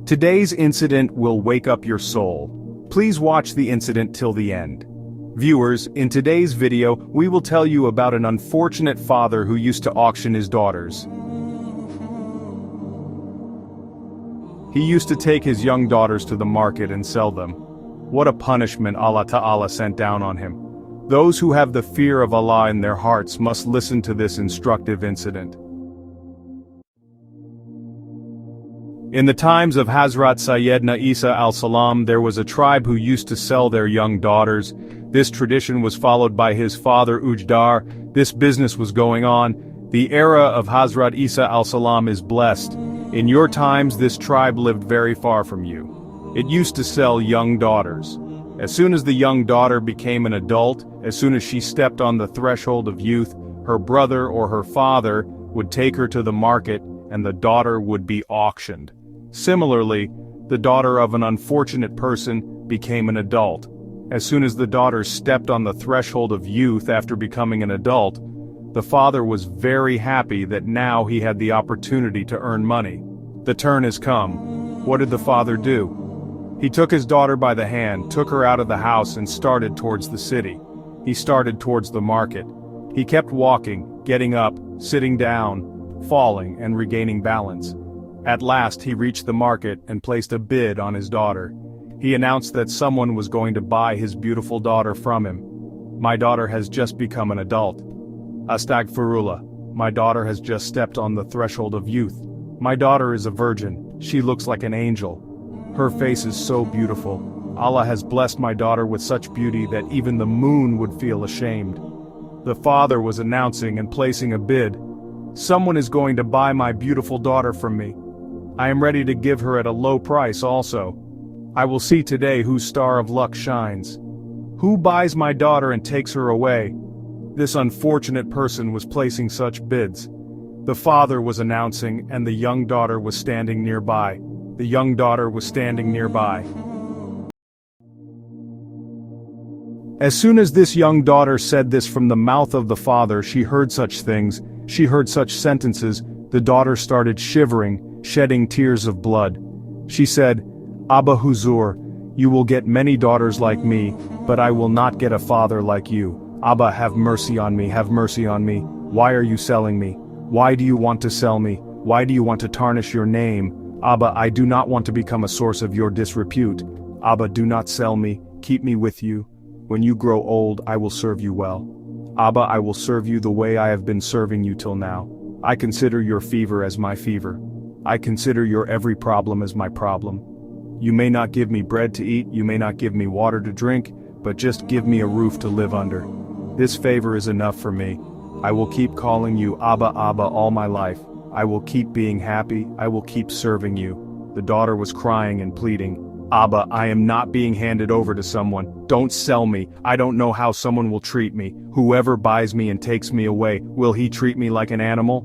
Today's incident will wake up your soul. Please watch the incident till the end. Viewers, in today's video, we will tell you about an unfortunate father who used to auction his daughters. He used to take his young daughters to the market and sell them. What a punishment Allah Ta'ala sent down on him. Those who have the fear of Allah in their hearts must listen to this instructive incident. In the times of Hazrat Sayyidina Isa al-Salam, there was a tribe who used to sell their young daughters. This tradition was followed by his father Ujdar. This business was going on. The era of Hazrat Isa al-Salam is blessed. In your times, this tribe lived very far from you. It used to sell young daughters. As soon as the young daughter became an adult, as soon as she stepped on the threshold of youth, her brother or her father would take her to the market and the daughter would be auctioned. Similarly, the daughter of an unfortunate person became an adult. As soon as the daughter stepped on the threshold of youth after becoming an adult, the father was very happy that now he had the opportunity to earn money. The turn has come. What did the father do? He took his daughter by the hand, took her out of the house and started towards the city. He started towards the market. He kept walking, getting up, sitting down, falling and regaining balance. At last he reached the market and placed a bid on his daughter. He announced that someone was going to buy his beautiful daughter from him. My daughter has just become an adult. Astagfirullah, my daughter has just stepped on the threshold of youth. My daughter is a virgin, she looks like an angel. Her face is so beautiful. Allah has blessed my daughter with such beauty that even the moon would feel ashamed. The father was announcing and placing a bid. Someone is going to buy my beautiful daughter from me. I am ready to give her at a low price also. I will see today whose star of luck shines. Who buys my daughter and takes her away? This unfortunate person was placing such bids. The father was announcing and the young daughter was standing nearby. The young daughter was standing nearby. As soon as this young daughter said this from the mouth of the father, she heard such things, she heard such sentences, the daughter started shivering, shedding tears of blood. She said, Abba Huzur, you will get many daughters like me, but I will not get a father like you. Abba, have mercy on me, have mercy on me. Why are you selling me? Why do you want to sell me? Why do you want to tarnish your name? Abba, I do not want to become a source of your disrepute. Abba, do not sell me, keep me with you. When you grow old, I will serve you well. Abba, I will serve you the way I have been serving you till now. I consider your fever as my fever. I consider your every problem as my problem. You may not give me bread to eat, you may not give me water to drink, but just give me a roof to live under. This favor is enough for me. I will keep calling you Abba Abba all my life. I will keep being happy, I will keep serving you. The daughter was crying and pleading, Abba, I am not being handed over to someone. Don't sell me. I don't know how someone will treat me. Whoever buys me and takes me away, will he treat me like an animal?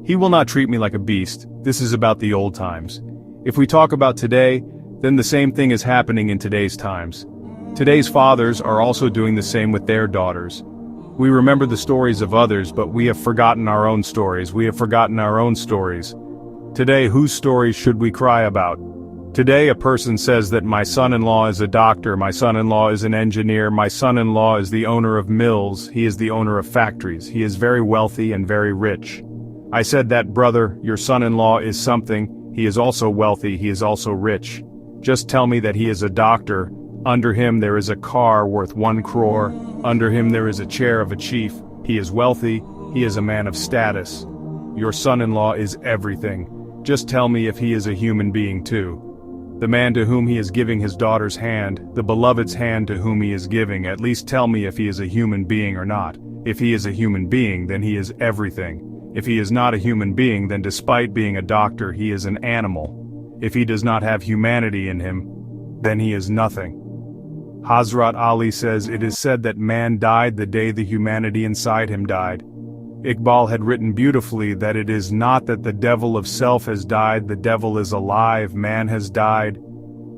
He will not treat me like a beast. This is about the old times. If we talk about today, then the same thing is happening in today's times. Today's fathers are also doing the same with their daughters. We remember the stories of others, but we have forgotten our own stories. We have forgotten our own stories. Today, whose stories should we cry about? Today a person says that my son-in-law is a doctor, my son-in-law is an engineer, my son-in-law is the owner of mills, he is the owner of factories, he is very wealthy and very rich. I said that, brother, your son-in-law is something, he is also wealthy, he is also rich. Just tell me that he is a doctor, under him there is a car worth 1 crore, under him there is a chair of a chief, he is wealthy, he is a man of status. Your son-in-law is everything. Just tell me if he is a human being too. The man to whom he is giving his daughter's hand, the beloved's hand to whom he is giving, at least tell me if he is a human being or not. If he is a human being, then he is everything. If he is not a human being, then despite being a doctor, he is an animal. If he does not have humanity in him, then he is nothing. Hazrat Ali says, it is said that man died the day the humanity inside him died. Iqbal had written beautifully that it is not that the devil of self has died, the devil is alive, man has died.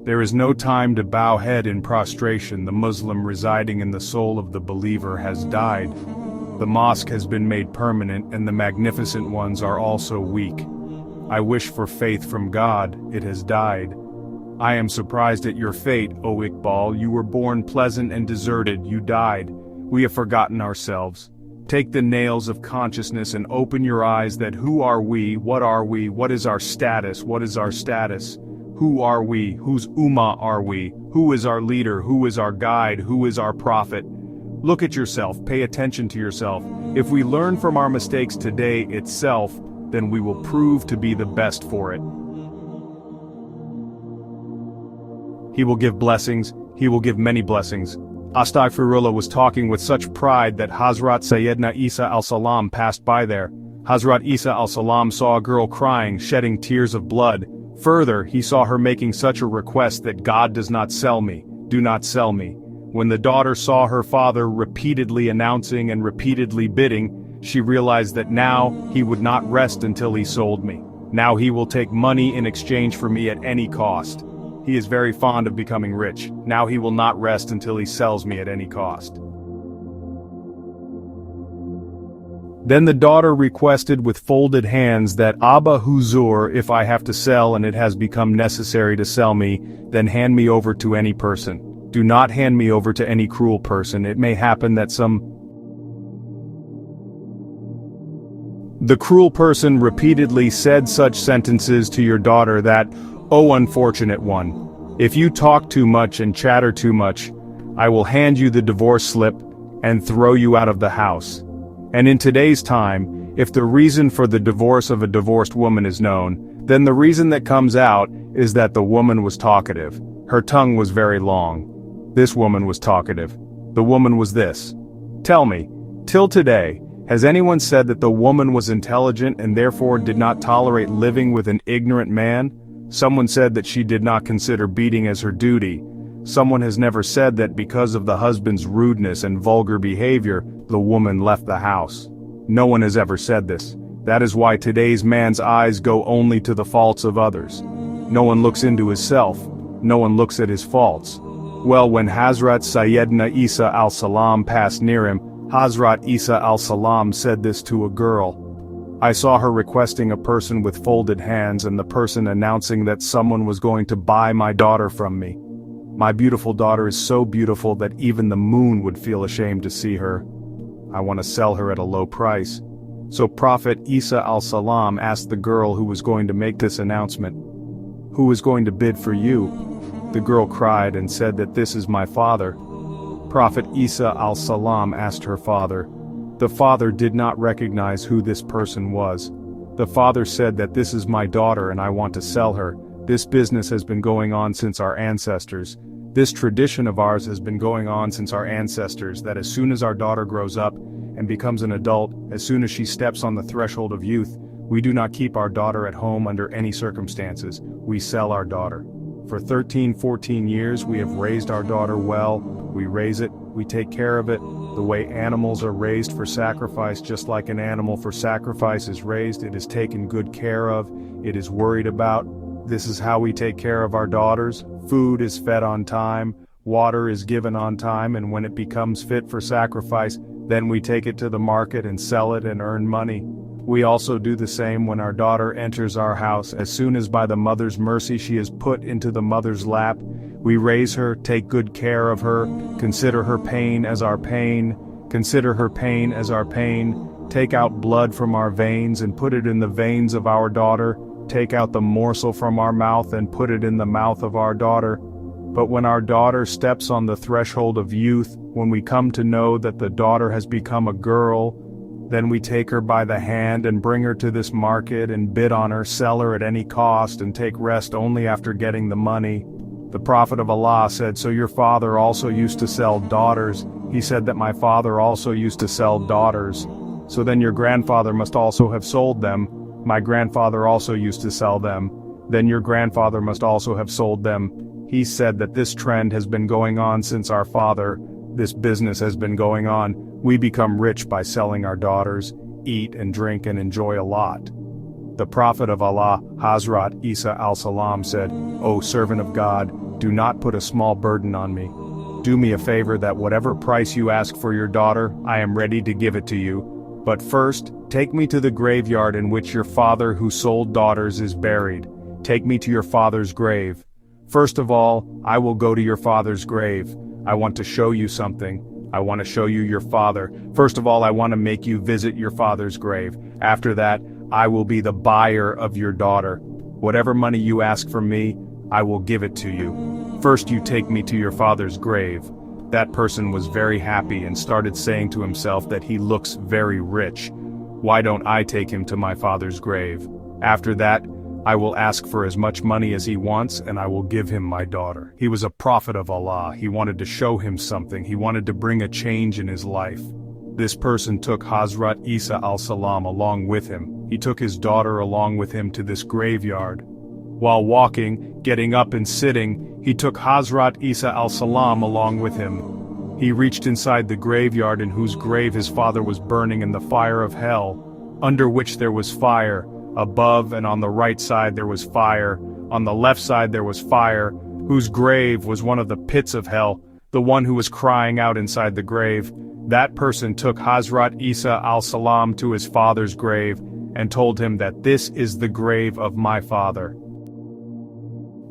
There is no time to bow head in prostration, the Muslim residing in the soul of the believer has died. The mosque has been made permanent and the magnificent ones are also weak. I wish for faith from God, it has died. I am surprised at your fate, O Iqbal, you were born pleasant and deserted, you died. We have forgotten ourselves. Take the nails of consciousness and open your eyes that who are we, what is our status, Who are we, whose ummah are we, who is our leader, who is our guide, who is our prophet? Look at yourself, pay attention to yourself. If we learn from our mistakes today itself, then we will prove to be the best for it. He will give blessings, he will give many blessings. Astaghfirullah was talking with such pride that Hazrat Sayyidina Isa al-Salam passed by there. Hazrat Isa al-Salam saw a girl crying, shedding tears of blood. Further, he saw her making such a request that God does not sell me, do not sell me. When the daughter saw her father repeatedly announcing and repeatedly bidding, she realized that now he would not rest until he sold me. Now he will take money in exchange for me at any cost. He is very fond of becoming rich. Now he will not rest until he sells me at any cost. Then the daughter requested with folded hands that Abba Huzur, if I have to sell and it has become necessary to sell me, then hand me over to any person. Do not hand me over to any cruel person. It may happen that The cruel person repeatedly said such sentences to your daughter that, "O unfortunate one, if you talk too much and chatter too much, I will hand you the divorce slip and throw you out of the house." And in today's time, if the reason for the divorce of a divorced woman is known, then the reason that comes out is that the woman was talkative. Her tongue was very long. This woman was talkative. The woman was this. Tell me, till today, has anyone said that the woman was intelligent and therefore did not tolerate living with an ignorant man? Someone said that she did not consider beating as her duty. Someone has never said that because of the husband's rudeness and vulgar behavior, the woman left the house. No one has ever said this. That is why today's man's eyes go only to the faults of others. No one looks into himself. No one looks at his faults. Well, when Hazrat Sayyidina Isa al-Salam passed near him, Hazrat Isa al-Salam said this to a girl. I saw her requesting a person with folded hands and the person announcing that someone was going to buy my daughter from me. My beautiful daughter is so beautiful that even the moon would feel ashamed to see her. I want to sell her at a low price. So Prophet Isa al-Salam asked the girl who was going to make this announcement, "Who is going to bid for you?" The girl cried and said that this is my father. Prophet Isa al-Salam asked her father. The father did not recognize who this person was. The father said that this is my daughter and I want to sell her. This business has been going on since our ancestors. This tradition of ours has been going on since our ancestors, that as soon as our daughter grows up and becomes an adult, as soon as she steps on the threshold of youth, we do not keep our daughter at home under any circumstances. We sell our daughter. For 13-14 years we have raised our daughter well. We raise it, we take care of it, the way animals are raised for sacrifice. Just like an animal for sacrifice is raised, it is taken good care of, it is worried about. This is how we take care of our daughters. Food is fed on time, water is given on time, and when it becomes fit for sacrifice, then we take it to the market and sell it and earn money. We also do the same when our daughter enters our house. As soon as by the mother's mercy she is put into the mother's lap, we raise her, take good care of her, consider her pain as our pain, consider her pain as our pain, take out blood from our veins and put it in the veins of our daughter, take out the morsel from our mouth and put it in the mouth of our daughter. But when our daughter steps on the threshold of youth, when we come to know that the daughter has become a girl, then we take her by the hand and bring her to this market and bid on her, sell her at any cost and take rest only after getting the money. The Prophet of Allah said, so your father also used to sell daughters. He said that my father also used to sell daughters. So then your grandfather must also have sold them. My grandfather also used to sell them. Then your grandfather must also have sold them. He said that this trend has been going on since our father. This business has been going on. We become rich by selling our daughters, eat and drink and enjoy a lot. The Prophet of Allah, Hazrat Isa al-Salam said, O servant of God, do not put a small burden on me. Do me a favor that whatever price you ask for your daughter, I am ready to give it to you. But first, take me to the graveyard in which your father who sold daughters is buried. Take me to your father's grave. First of all, I will go to your father's grave. I want to show you something. I want to show you your father. First of all, I want to make you visit your father's grave. After that, I will be the buyer of your daughter. Whatever money you ask from me, I will give it to you. First you take me to your father's grave. That person was very happy and started saying to himself that he looks very rich. Why don't I take him to my father's grave? After that, I will ask for as much money as he wants and I will give him my daughter. He was a prophet of Allah. He wanted to show him something. He wanted to bring a change in his life. This person took Hazrat Isa al-Salam along with him. He took his daughter along with him to this graveyard. While walking, getting up and sitting, he took Hazrat Isa al-Salam along with him. He reached inside the graveyard in whose grave his father was burning in the fire of hell, under which there was fire. Above and on the right side there was fire, on the left side there was fire, whose grave was one of the pits of hell, the one who was crying out inside the grave. That person took Hazrat Isa al-Salam to his father's grave and told him that this is the grave of my father.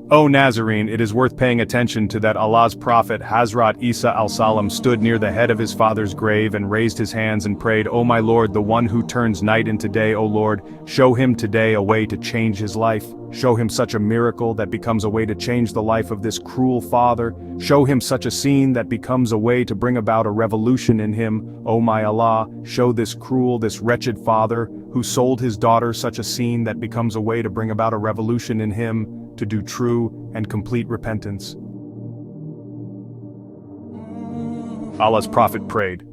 O Nazarene, it is worth paying attention to that Allah's Prophet Hazrat Isa al-Salam stood near the head of his father's grave and raised his hands and prayed, O my Lord, the one who turns night into day, O Lord, show him today a way to change his life. Show him such a miracle that becomes a way to change the life of this cruel father. Show him such a scene that becomes a way to bring about a revolution in him. O my Allah, show this cruel, this wretched father, who sold his daughter, such a scene that becomes a way to bring about a revolution in him, to do true and complete repentance. Allah's Prophet prayed.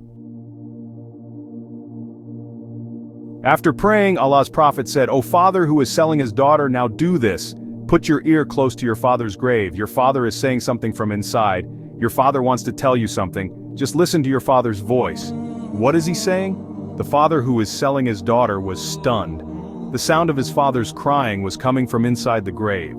After praying, Allah's Prophet said, O father who is selling his daughter, now do this. Put your ear close to your father's grave. Your father is saying something from inside. Your father wants to tell you something. Just listen to your father's voice. What is he saying? The father who is selling his daughter was stunned. The sound of his father's crying was coming from inside the grave.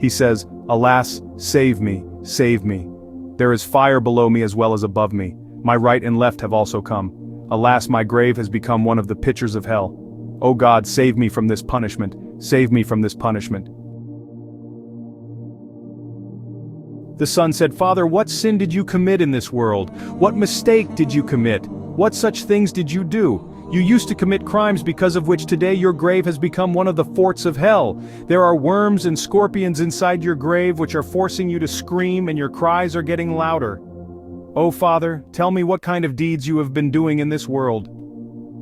He says, Alas, save me, save me. There is fire below me as well as above me. My right and left have also come. Alas, my grave has become one of the pitchers of hell. O God, save me from this punishment. Save me from this punishment. The son said, Father, what sin did you commit in this world? What mistake did you commit? What such things did you do? You used to commit crimes because of which today your grave has become one of the forts of hell. There are worms and scorpions inside your grave which are forcing you to scream, and your cries are getting louder. O Father, tell me what kind of deeds you have been doing in this world.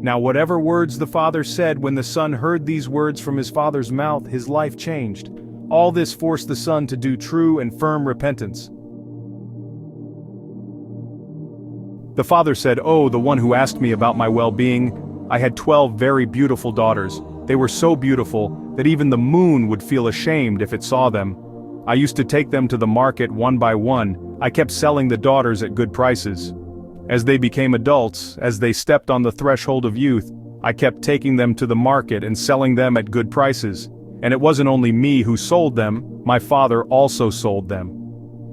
Now whatever words the father said, when the son heard these words from his father's mouth, his life changed. All this forced the son to do true and firm repentance. The father said, Oh, the one who asked me about my well-being, I had 12 very beautiful daughters. They were so beautiful that even the moon would feel ashamed if it saw them. I used to take them to the market one by one. I kept selling the daughters at good prices. As they became adults, as they stepped on the threshold of youth, I kept taking them to the market and selling them at good prices. And it wasn't only me who sold them, my father also sold them.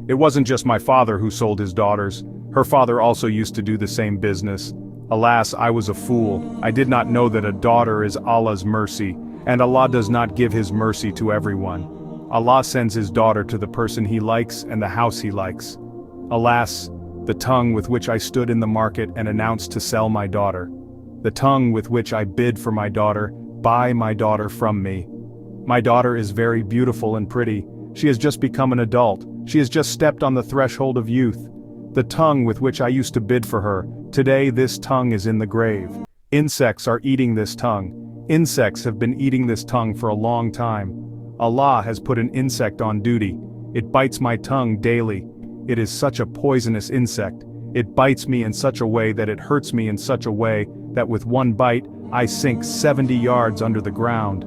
It wasn't just my father who sold his daughters. Her father also used to do the same business. Alas, I was a fool. I did not know that a daughter is Allah's mercy, and Allah does not give his mercy to everyone. Allah sends his daughter to the person he likes and the house he likes. Alas, the tongue with which I stood in the market and announced to sell my daughter. The tongue with which I bid for my daughter, buy my daughter from me. My daughter is very beautiful and pretty. She has just become an adult. She has just stepped on the threshold of youth. The tongue with which I used to bid for her, today this tongue is in the grave. Insects are eating this tongue. Insects have been eating this tongue for a long time. Allah has put an insect on duty. It bites my tongue daily. It is such a poisonous insect. It bites me in such a way that it hurts me in such a way that with one bite, I sink 70 yards under the ground.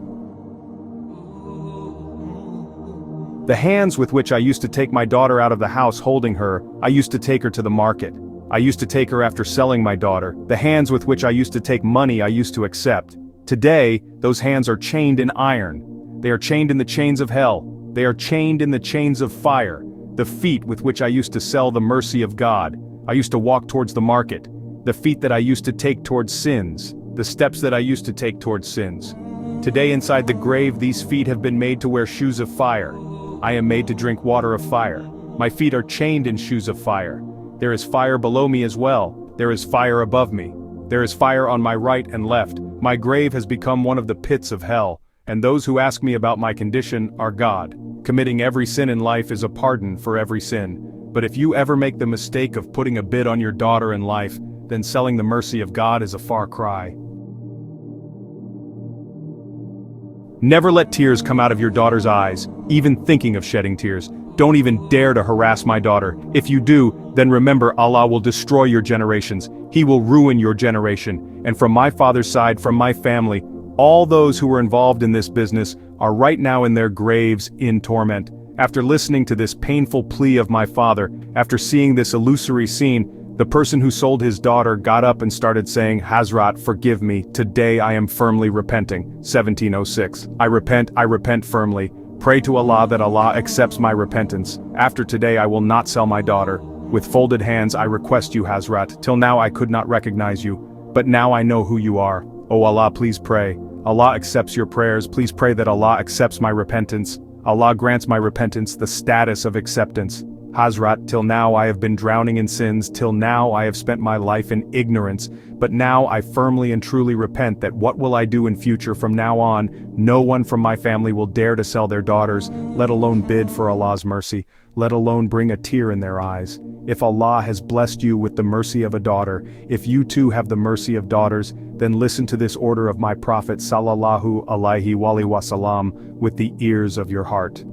The hands with which I used to take my daughter out of the house holding her, I used to take her to the market. I used to take her after selling my daughter. The hands with which I used to take money I used to accept. Today, those hands are chained in iron. They are chained in the chains of hell. They are chained in the chains of fire. The feet with which I used to sell the mercy of God I used to walk towards the market, the feet that I used to take towards sins, the steps that I used to take towards sins. Today inside the grave these feet have been made to wear shoes of fire. I am made to drink water of fire. My feet are chained in shoes of fire. There is fire below me as well. There is fire above me. There is fire on my right and left. My grave has become one of the pits of hell, and those who ask me about my condition are God. Committing every sin in life is a pardon for every sin. But if you ever make the mistake of putting a bid on your daughter in life, then selling the mercy of God is a far cry. Never let tears come out of your daughter's eyes, even thinking of shedding tears. Don't even dare to harass my daughter. If you do, then remember Allah will destroy your generations. He will ruin your generation. And from my father's side, from my family, all those who were involved in this business are right now in their graves in torment. After listening to this painful plea of my father, after seeing this illusory scene, the person who sold his daughter got up and started saying, "Hazrat, forgive me, today I am firmly repenting." 1706. I repent firmly. Pray to Allah that Allah accepts my repentance. After today I will not sell my daughter. With folded hands I request you, Hazrat. Till now I could not recognize you, but now I know who you are. Oh Allah, please pray. Allah accepts your prayers. Please pray that Allah accepts my repentance. Allah grants my repentance the status of acceptance. Hazrat, till now I have been drowning in sins, till now I have spent my life in ignorance, but now I firmly and truly repent that what will I do in future from now on, no one from my family will dare to sell their daughters, let alone bid for Allah's mercy, let alone bring a tear in their eyes. If Allah has blessed you with the mercy of a daughter, if you too have the mercy of daughters, then listen to this order of my Prophet sallallahu alaihi wasallam with the ears of your heart.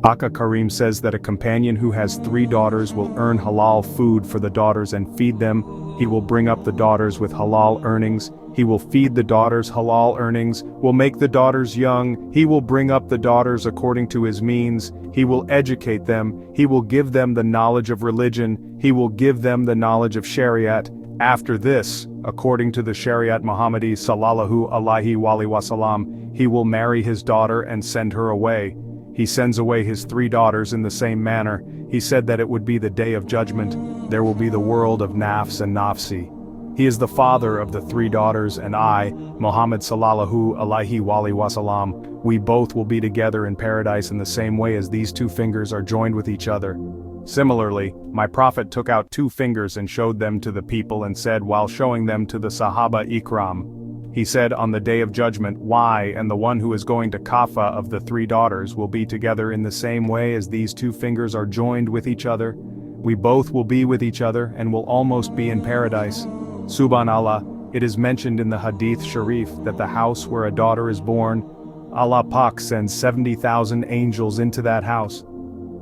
Aka Karim says that a companion who has 3 daughters will earn halal food for the daughters and feed them. He will bring up the daughters with halal earnings. He will feed the daughters halal earnings, will make the daughters young. He will bring up the daughters according to his means. He will educate them. He will give them the knowledge of religion. He will give them the knowledge of Shariat. After this, according to the Shariat Muhammadi sallallahu alaihi wasallam, he will marry his daughter and send her away. He sends away his 3 daughters in the same manner. He said that it would be the day of judgment. There will be the world of nafs and nafsi. He is the father of the 3 daughters, and I, Muhammad sallallahu alaihi wasallam, we both will be together in paradise in the same way as these 2 fingers are joined with each other. Similarly, my Prophet took out 2 fingers and showed them to the people and said while showing them to the Sahaba Ikram, he said, on the day of judgment, I and the one who is going to Kafa of the 3 daughters will be together in the same way as these 2 fingers are joined with each other. We both will be with each other and will almost be in paradise. Subhanallah, it is mentioned in the Hadith Sharif that the house where a daughter is born, Allah Pak sends 70,000 angels into that house.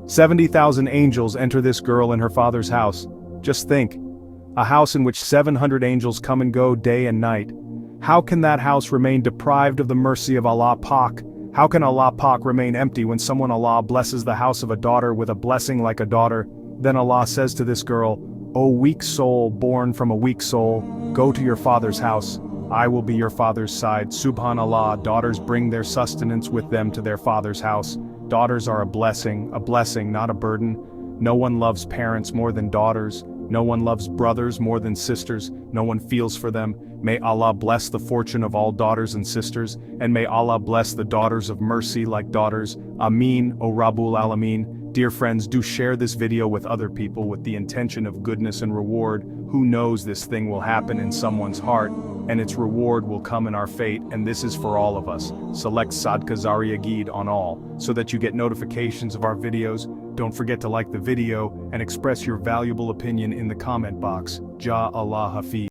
70,000 angels enter this girl in her father's house. Just think, a house in which 700 angels come and go day and night. How can that house remain deprived of the mercy of Allah Pak? How can Allah Pak remain empty when someone Allah blesses the house of a daughter with a blessing like a daughter? Then Allah says to this girl, O weak soul born from a weak soul, go to your father's house. I will be your father's side. Subhanallah, daughters bring their sustenance with them to their father's house. Daughters are a blessing, not a burden. No one loves parents more than daughters. No one loves brothers more than sisters. No one feels for them. May Allah bless the fortune of all daughters and sisters, and may Allah bless the daughters of mercy like daughters. Ameen, O Rabbul Alameen. Dear friends, do share this video with other people with the intention of goodness and reward. Who knows, this thing will happen in someone's heart, and its reward will come in our fate, and this is for all of us. Select Sadka Zaria Geed on all, so that you get notifications of our videos. Don't forget to like the video, and express your valuable opinion in the comment box. Ja Allah Hafiz.